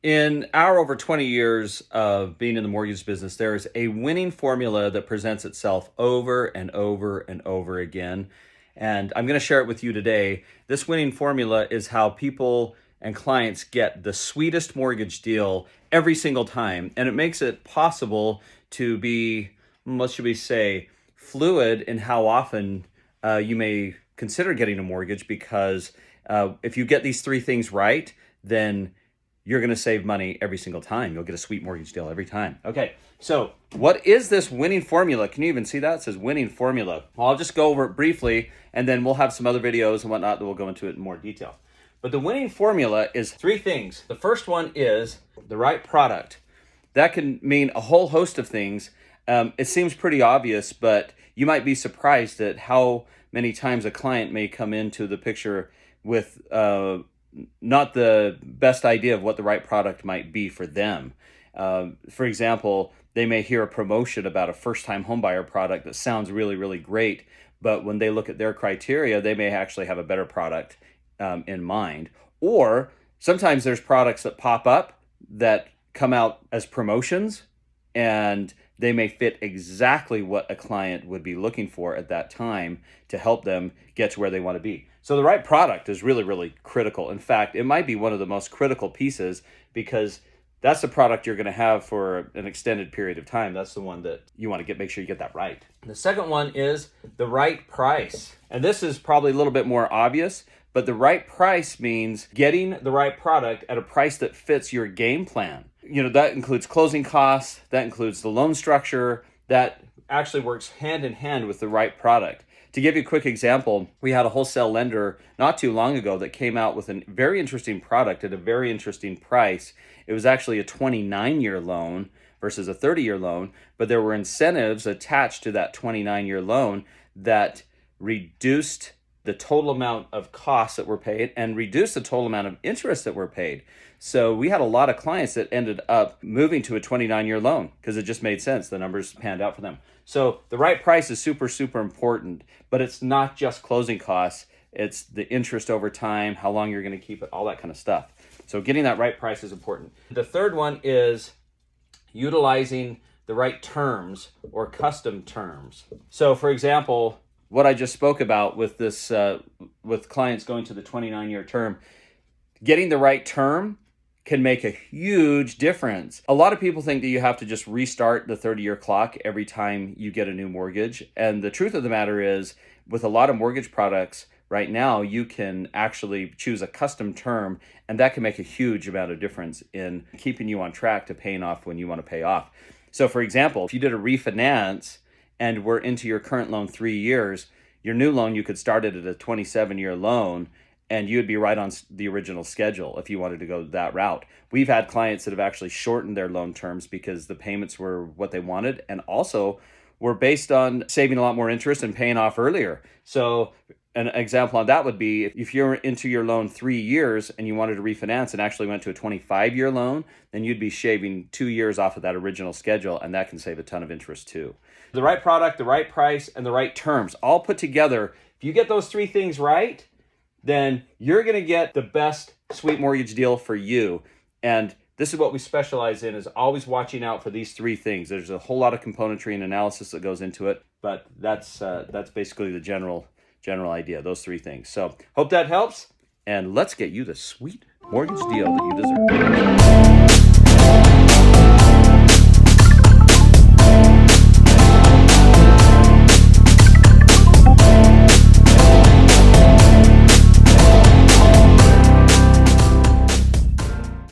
In our over 20 years of being in the mortgage business, there is a winning formula that presents itself over and over and over again. And I'm going to share it with you today. This winning formula is how people and clients get the sweetest mortgage deal every single time. And it makes it possible to be, what should we say, fluid in how often you may consider getting a mortgage, because if you get these three things right, then you're going to save money every single time. You'll get a sweet mortgage deal every time. Okay, so what is this winning formula? Can you even see that? It says winning formula. Well, I'll just go over it briefly, and then we'll have some other videos and whatnot that we'll go into it in more detail. But the winning formula is three things. The first one is the right product. That can mean a whole host of things. It seems pretty obvious, but you might be surprised at how many times a client may come into the picture with not the best idea of what the right product might be for them. For example, they may hear a promotion about a first-time homebuyer product that sounds really, really great, but when they look at their criteria, they may actually have a better product in mind. Or sometimes there's products that pop up that come out as promotions, and they may fit exactly what a client would be looking for at that time to help them get to where they want to be. So the right product is really, really critical. In fact, it might be one of the most critical pieces, because that's the product you're going to have for an extended period of time. That's the one that you want to make sure you get that right. The second one is the right price. And this is probably a little bit more obvious, but the right price means getting the right product at a price that fits your game plan. You know, that includes closing costs, that includes the loan structure, that actually works hand in hand with the right product. To give you a quick example, we had a wholesale lender not too long ago that came out with a very interesting product at a very interesting price. It was actually a 29-year loan versus a 30-year loan, but there were incentives attached to that 29-year loan that reduced the total amount of costs that were paid and reduced the total amount of interest that were paid. So we had a lot of clients that ended up moving to a 29-year loan because it just made sense. The numbers panned out for them. So the right price is super, super important, but it's not just closing costs. It's the interest over time, how long you're going to keep it, all that kind of stuff. So getting that right price is important. The third one is utilizing the right terms or custom terms. So for example, what I just spoke about with this, with clients going to the 29-year term, getting the right term can make a huge difference. A lot of people think that you have to just restart the 30-year clock every time you get a new mortgage. And the truth of the matter is, with a lot of mortgage products right now, you can actually choose a custom term, and that can make a huge amount of difference in keeping you on track to paying off when you want to pay off. So for example, if you did a refinance and were into your current loan 3 years, your new loan, you could start it at a 27-year loan, and you'd be right on the original schedule if you wanted to go that route. We've had clients that have actually shortened their loan terms because the payments were what they wanted, and also were based on saving a lot more interest and paying off earlier. So an example on that would be if you're into your loan 3 years and you wanted to refinance and actually went to a 25-year loan, then you'd be shaving 2 years off of that original schedule, and that can save a ton of interest too. The right product, the right price, and the right terms, all put together. If you get those three things right, then you're going to get the best sweet mortgage deal for you. And this is what we specialize in, is always watching out for these three things. There's a whole lot of componentry and analysis that goes into it, but that's basically the general idea, those three things. So hope that helps, and let's get you the sweet mortgage deal that you deserve.